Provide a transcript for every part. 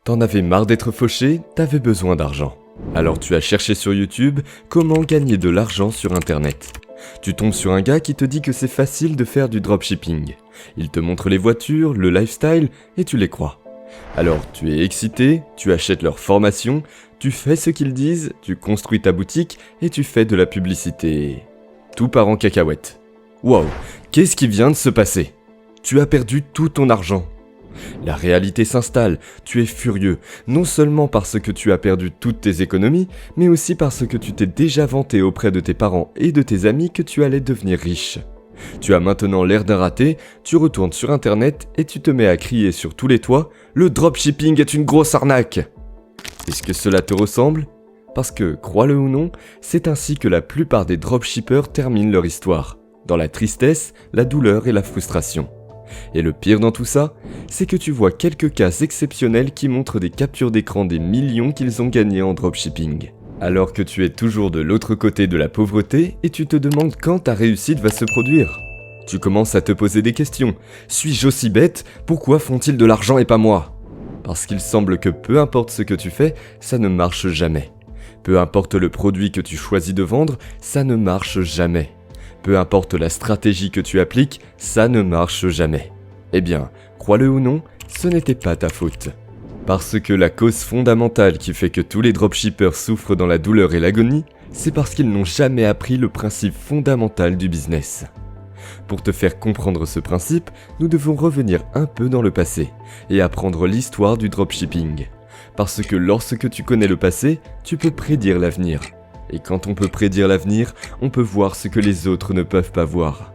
T'en avais marre d'être fauché, t'avais besoin d'argent. Alors tu as cherché sur YouTube comment gagner de l'argent sur internet. Tu tombes sur un gars qui te dit que c'est facile de faire du dropshipping. Il te montre les voitures, le lifestyle et tu les crois. Alors tu es excité, tu achètes leur formation, tu fais ce qu'ils disent, tu construis ta boutique et tu fais de la publicité. Tout part en cacahuète. Wow, qu'est-ce qui vient de se passer ? Tu as perdu tout ton argent. La réalité s'installe, tu es furieux, non seulement parce que tu as perdu toutes tes économies, mais aussi parce que tu t'es déjà vanté auprès de tes parents et de tes amis que tu allais devenir riche. Tu as maintenant l'air d'un raté, tu retournes sur internet et tu te mets à crier sur tous les toits « Le dropshipping est une grosse arnaque !» Est-ce que cela te ressemble ? Parce que, crois-le ou non, c'est ainsi que la plupart des dropshippers terminent leur histoire, dans la tristesse, la douleur et la frustration. Et le pire dans tout ça, c'est que tu vois quelques cas exceptionnels qui montrent des captures d'écran des millions qu'ils ont gagnés en dropshipping. Alors que tu es toujours de l'autre côté de la pauvreté et tu te demandes quand ta réussite va se produire. Tu commences à te poser des questions. Suis-je aussi bête ? Pourquoi font-ils de l'argent et pas moi ? Parce qu'il semble que peu importe ce que tu fais, ça ne marche jamais. Peu importe le produit que tu choisis de vendre, ça ne marche jamais. Peu importe la stratégie que tu appliques, ça ne marche jamais. Eh bien, crois-le ou non, ce n'était pas ta faute. Parce que la cause fondamentale qui fait que tous les dropshippers souffrent dans la douleur et l'agonie, c'est parce qu'ils n'ont jamais appris le principe fondamental du business. Pour te faire comprendre ce principe, nous devons revenir un peu dans le passé et apprendre l'histoire du dropshipping. Parce que lorsque tu connais le passé, tu peux prédire l'avenir. Et quand on peut prédire l'avenir, on peut voir ce que les autres ne peuvent pas voir.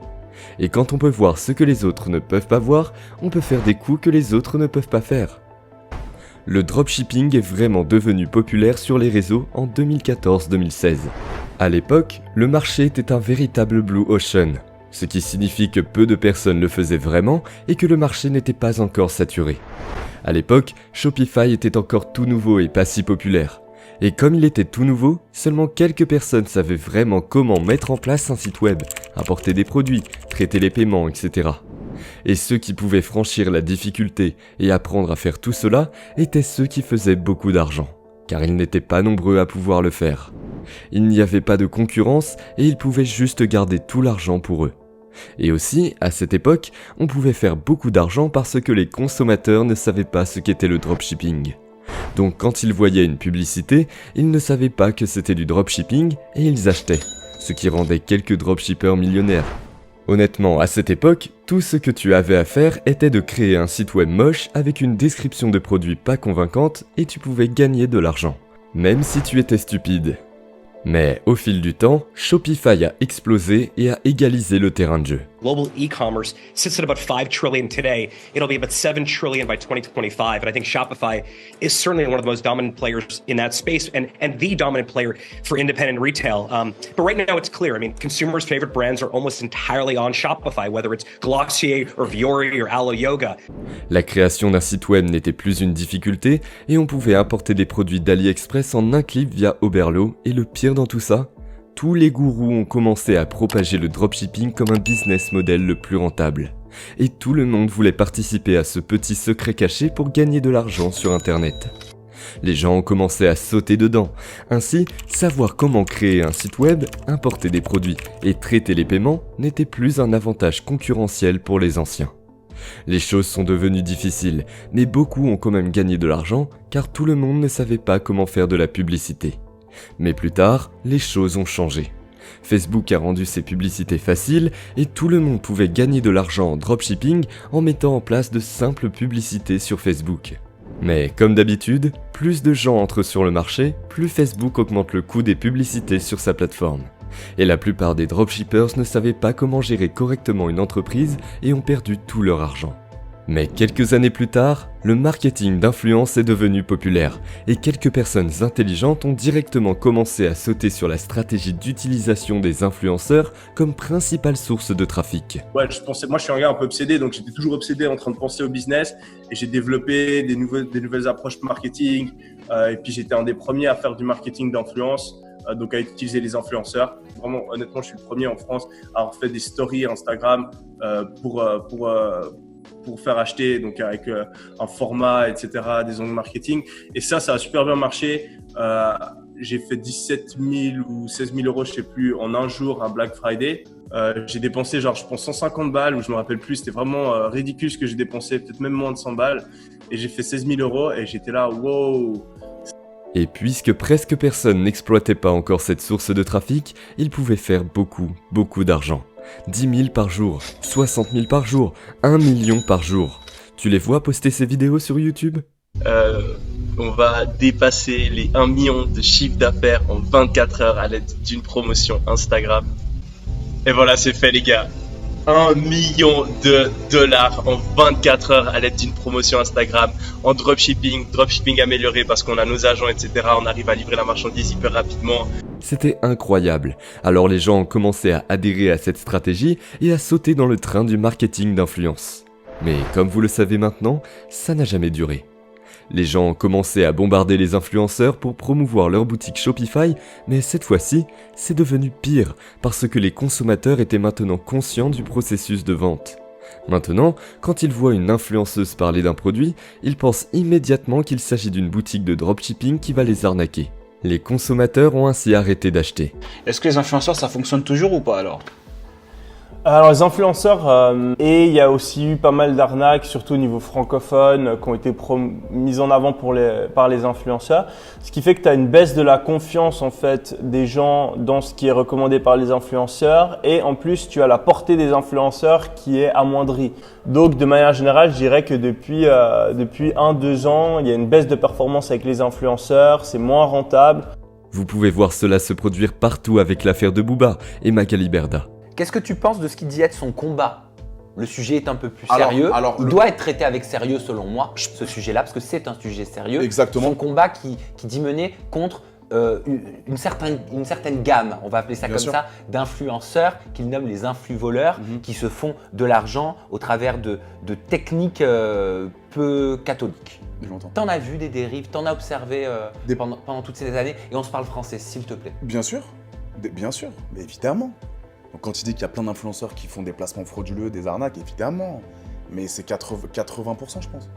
Et quand on peut voir ce que les autres ne peuvent pas voir, on peut faire des coups que les autres ne peuvent pas faire. Le dropshipping est vraiment devenu populaire sur les réseaux en 2014-2016. À l'époque, le marché était un véritable blue ocean, ce qui signifie que peu de personnes le faisaient vraiment et que le marché n'était pas encore saturé. À l'époque, Shopify était encore tout nouveau et pas si populaire. Et comme il était tout nouveau, seulement quelques personnes savaient vraiment comment mettre en place un site web, importer des produits, traiter les paiements, etc. Et ceux qui pouvaient franchir la difficulté et apprendre à faire tout cela étaient ceux qui faisaient beaucoup d'argent, car ils n'étaient pas nombreux à pouvoir le faire. Il n'y avait pas de concurrence et ils pouvaient juste garder tout l'argent pour eux. Et aussi, à cette époque, on pouvait faire beaucoup d'argent parce que les consommateurs ne savaient pas ce qu'était le dropshipping. Donc quand ils voyaient une publicité, ils ne savaient pas que c'était du dropshipping et ils achetaient, ce qui rendait quelques dropshippers millionnaires. Honnêtement, à cette époque, tout ce que tu avais à faire était de créer un site web moche avec une description de produits pas convaincante et tu pouvais gagner de l'argent, même si tu étais stupide. Mais au fil du temps, Shopify a explosé et a égalisé le terrain de jeu. Global e-commerce sits at about 5 trillion today. It'll be about 7 trillion by 2025. And I think Shopify is certainly one of the most dominant players in that space and the dominant player for independent retail. But right now it's clear. I mean, consumers' favorite brands are almost entirely on Shopify, whether it's Glossier or Vuori or Alo Yoga. La création d'un site web n'était plus une difficulté et on pouvait importer des produits d'AliExpress en un clic via Oberlo et le pire dans tout ça, tous les gourous ont commencé à propager le dropshipping comme un business model le plus rentable. Et tout le monde voulait participer à ce petit secret caché pour gagner de l'argent sur internet. Les gens ont commencé à sauter dedans. Ainsi, savoir comment créer un site web, importer des produits et traiter les paiements n'était plus un avantage concurrentiel pour les anciens. Les choses sont devenues difficiles, mais beaucoup ont quand même gagné de l'argent car tout le monde ne savait pas comment faire de la publicité. Mais plus tard, les choses ont changé. Facebook a rendu ses publicités faciles et tout le monde pouvait gagner de l'argent en dropshipping en mettant en place de simples publicités sur Facebook. Mais comme d'habitude, plus de gens entrent sur le marché, plus Facebook augmente le coût des publicités sur sa plateforme. Et la plupart des dropshippers ne savaient pas comment gérer correctement une entreprise et ont perdu tout leur argent. Mais quelques années plus tard, le marketing d'influence est devenu populaire et quelques personnes intelligentes ont directement commencé à sauter sur la stratégie d'utilisation des influenceurs comme principale source de trafic. Ouais, moi je suis un gars un peu obsédé, donc j'étais toujours obsédé en train de penser au business et j'ai développé des nouvelles approches marketing et puis j'étais un des premiers à faire du marketing d'influence. Donc à utiliser les influenceurs. Vraiment, honnêtement, je suis le premier en France à avoir fait des stories Instagram pour pour faire acheter, donc avec un format, etc., des ongles marketing. Et ça a super bien marché. J'ai fait 17 000 ou 16 000 euros, je sais plus, en un jour à Black Friday. J'ai dépensé je pense 150 balles, ou je me rappelle plus, c'était vraiment ridicule ce que j'ai dépensé, peut-être même moins de 100 balles. Et j'ai fait 16 000 euros et j'étais là, wow. Et puisque presque personne n'exploitait pas encore cette source de trafic, ils pouvaient faire beaucoup d'argent. 10 000 par jour, 60 000 par jour, 1 million par jour. Tu les vois poster ces vidéos sur YouTube ? On va dépasser les 1 million de chiffre d'affaires en 24 heures à l'aide d'une promotion Instagram. Et voilà, c'est fait les gars. 1 million de dollars en 24 heures à l'aide d'une promotion Instagram en dropshipping amélioré parce qu'on a nos agents, etc. On arrive à livrer la marchandise hyper rapidement. C'était incroyable. Alors les gens ont commencé à adhérer à cette stratégie et à sauter dans le train du marketing d'influence. Mais comme vous le savez maintenant, ça n'a jamais duré. Les gens ont commencé à bombarder les influenceurs pour promouvoir leur boutique Shopify, mais cette fois-ci, c'est devenu pire parce que les consommateurs étaient maintenant conscients du processus de vente. Maintenant, quand ils voient une influenceuse parler d'un produit, ils pensent immédiatement qu'il s'agit d'une boutique de dropshipping qui va les arnaquer. Les consommateurs ont ainsi arrêté d'acheter. Est-ce que les influenceurs, ça fonctionne toujours ou pas alors ? Alors les influenceurs, et il y a aussi eu pas mal d'arnaques, surtout au niveau francophone, qui ont été mises en avant par les influenceurs. Ce qui fait que tu as une baisse de la confiance en fait des gens dans ce qui est recommandé par les influenceurs, et en plus tu as la portée des influenceurs qui est amoindrie. Donc de manière générale, je dirais que depuis 1-2 ans, il y a une baisse de performance avec les influenceurs, c'est moins rentable. Vous pouvez voir cela se produire partout avec l'affaire de Booba et Magali Berda. Qu'est-ce que tu penses de ce qu'il dit être son combat ? Le sujet est un peu plus sérieux. Il doit être traité avec sérieux selon moi, ce sujet-là, parce que c'est un sujet sérieux. Exactement. Son combat qui dit mener contre une certaine gamme, on va appeler ça ça, d'influenceurs qu'il nomme les influvoleurs, qui se font de l'argent au travers de techniques peu catholiques. T'en as vu des dérives, t'en as observé pendant toutes ces années, et on se parle français, s'il te plaît. Bien sûr, mais évidemment. Donc quand il dit qu'il y a plein d'influenceurs qui font des placements frauduleux, des arnaques, évidemment. Mais c'est 80%, je pense.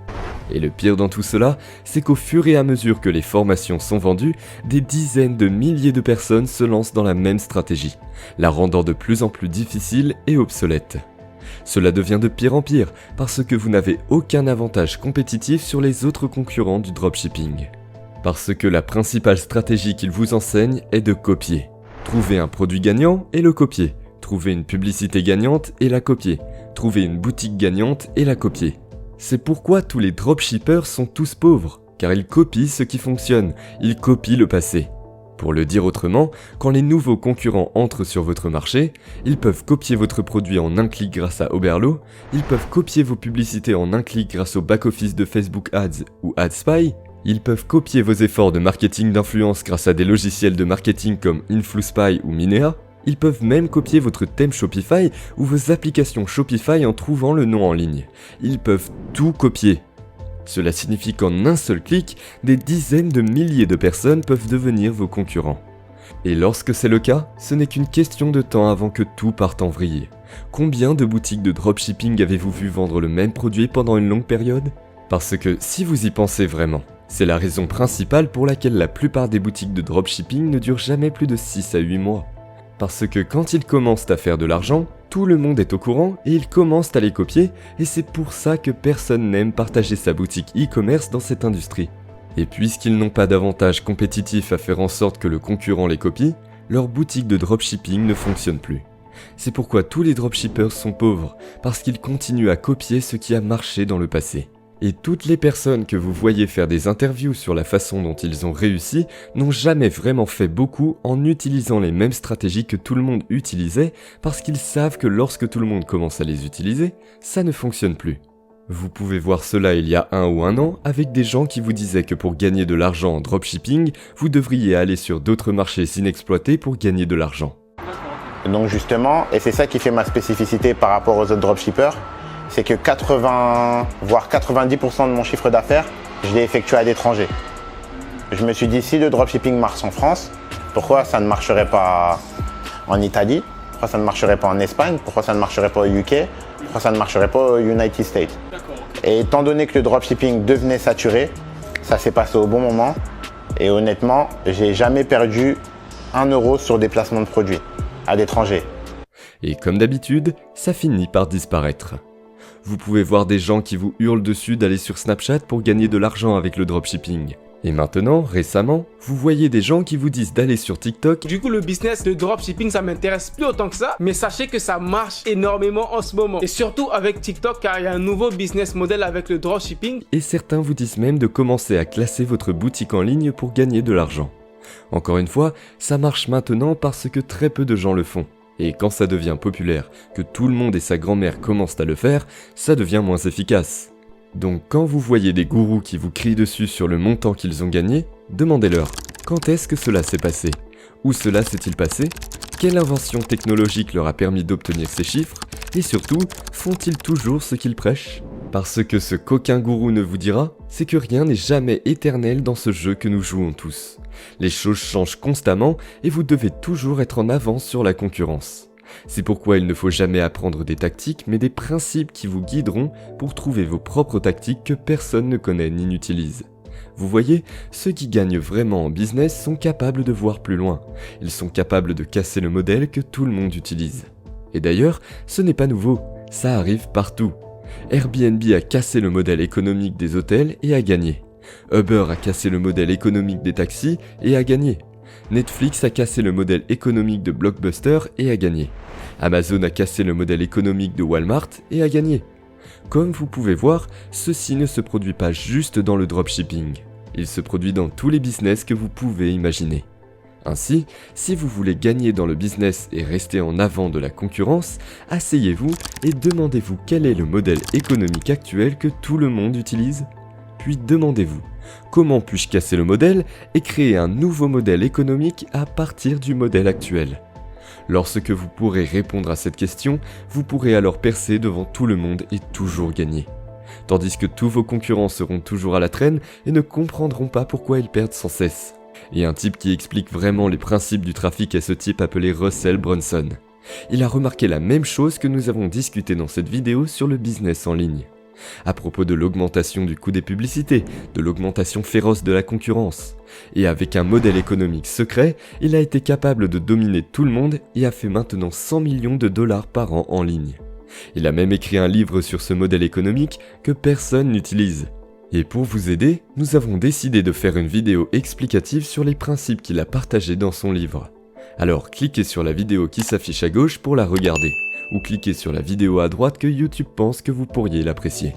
Et le pire dans tout cela, c'est qu'au fur et à mesure que les formations sont vendues, des dizaines de milliers de personnes se lancent dans la même stratégie, la rendant de plus en plus difficile et obsolète. Cela devient de pire en pire, parce que vous n'avez aucun avantage compétitif sur les autres concurrents du dropshipping. Parce que la principale stratégie qu'ils vous enseignent est de copier. Trouver un produit gagnant et le copier. Trouver une publicité gagnante et la copier. Trouver une boutique gagnante et la copier. C'est pourquoi tous les dropshippers sont tous pauvres, car ils copient ce qui fonctionne, ils copient le passé. Pour le dire autrement, quand les nouveaux concurrents entrent sur votre marché, ils peuvent copier votre produit en un clic grâce à Oberlo, ils peuvent copier vos publicités en un clic grâce au back-office de Facebook Ads ou AdSpy, ils peuvent copier vos efforts de marketing d'influence grâce à des logiciels de marketing comme InfluSpy ou Minea, ils peuvent même copier votre thème Shopify ou vos applications Shopify en trouvant le nom en ligne. Ils peuvent tout copier. Cela signifie qu'en un seul clic, des dizaines de milliers de personnes peuvent devenir vos concurrents. Et lorsque c'est le cas, ce n'est qu'une question de temps avant que tout parte en vrille. Combien de boutiques de dropshipping avez-vous vu vendre le même produit pendant une longue période ? Parce que si vous y pensez vraiment, c'est la raison principale pour laquelle la plupart des boutiques de dropshipping ne durent jamais plus de 6 à 8 mois. Parce que quand ils commencent à faire de l'argent, tout le monde est au courant et ils commencent à les copier, et c'est pour ça que personne n'aime partager sa boutique e-commerce dans cette industrie. Et puisqu'ils n'ont pas d'avantage compétitif à faire en sorte que le concurrent les copie, leur boutique de dropshipping ne fonctionne plus. C'est pourquoi tous les dropshippers sont pauvres, parce qu'ils continuent à copier ce qui a marché dans le passé. Et toutes les personnes que vous voyez faire des interviews sur la façon dont ils ont réussi n'ont jamais vraiment fait beaucoup en utilisant les mêmes stratégies que tout le monde utilisait parce qu'ils savent que lorsque tout le monde commence à les utiliser, ça ne fonctionne plus. Vous pouvez voir cela il y a 1 ou 1 an avec des gens qui vous disaient que pour gagner de l'argent en dropshipping, vous devriez aller sur d'autres marchés inexploités pour gagner de l'argent. Donc justement, et c'est ça qui fait ma spécificité par rapport aux autres dropshippers, c'est que 80 voire 90% de mon chiffre d'affaires, je l'ai effectué à l'étranger. Je me suis dit, si le dropshipping marche en France, pourquoi ça ne marcherait pas en Italie? Pourquoi ça ne marcherait pas en Espagne? Pourquoi ça ne marcherait pas au UK? Pourquoi ça ne marcherait pas aux United States? Et étant donné que le dropshipping devenait saturé, ça s'est passé au bon moment. Et honnêtement, j'ai jamais perdu 1 euro sur des placements de produits à l'étranger. Et comme d'habitude, ça finit par disparaître. Vous pouvez voir des gens qui vous hurlent dessus d'aller sur Snapchat pour gagner de l'argent avec le dropshipping. Et maintenant, récemment, vous voyez des gens qui vous disent d'aller sur TikTok. Du coup, le business de dropshipping, ça m'intéresse plus autant que ça. Mais sachez que ça marche énormément en ce moment. Et surtout avec TikTok, car il y a un nouveau business model avec le dropshipping. Et certains vous disent même de commencer à classer votre boutique en ligne pour gagner de l'argent. Encore une fois, ça marche maintenant parce que très peu de gens le font. Et quand ça devient populaire, que tout le monde et sa grand-mère commencent à le faire, ça devient moins efficace. Donc quand vous voyez des gourous qui vous crient dessus sur le montant qu'ils ont gagné, demandez-leur quand est-ce que cela s'est passé? Où cela s'est-il passé? Quelle invention technologique leur a permis d'obtenir ces chiffres? Et surtout, font-ils toujours ce qu'ils prêchent? Parce que ce qu'aucun gourou ne vous dira, c'est que rien n'est jamais éternel dans ce jeu que nous jouons tous. Les choses changent constamment et vous devez toujours être en avance sur la concurrence. C'est pourquoi il ne faut jamais apprendre des tactiques, mais des principes qui vous guideront pour trouver vos propres tactiques que personne ne connaît ni n'utilise. Vous voyez, ceux qui gagnent vraiment en business sont capables de voir plus loin. Ils sont capables de casser le modèle que tout le monde utilise. Et d'ailleurs, ce n'est pas nouveau, ça arrive partout. Airbnb a cassé le modèle économique des hôtels et a gagné. Uber a cassé le modèle économique des taxis et a gagné. Netflix a cassé le modèle économique de Blockbuster et a gagné. Amazon a cassé le modèle économique de Walmart et a gagné. Comme vous pouvez voir, ceci ne se produit pas juste dans le dropshipping. Il se produit dans tous les business que vous pouvez imaginer. Ainsi, si vous voulez gagner dans le business et rester en avant de la concurrence, asseyez-vous et demandez-vous quel est le modèle économique actuel que tout le monde utilise. Puis demandez-vous, comment puis-je casser le modèle et créer un nouveau modèle économique à partir du modèle actuel? Lorsque vous pourrez répondre à cette question, vous pourrez alors percer devant tout le monde et toujours gagner. Tandis que tous vos concurrents seront toujours à la traîne et ne comprendront pas pourquoi ils perdent sans cesse. Et un type qui explique vraiment les principes du trafic est ce type appelé Russell Brunson. Il a remarqué la même chose que nous avons discuté dans cette vidéo sur le business en ligne. À propos de l'augmentation du coût des publicités, de l'augmentation féroce de la concurrence. Et avec un modèle économique secret, il a été capable de dominer tout le monde et a fait maintenant 100 millions de dollars par an en ligne. Il a même écrit un livre sur ce modèle économique que personne n'utilise. Et pour vous aider, nous avons décidé de faire une vidéo explicative sur les principes qu'il a partagés dans son livre. Alors cliquez sur la vidéo qui s'affiche à gauche pour la regarder, ou cliquez sur la vidéo à droite que YouTube pense que vous pourriez l'apprécier.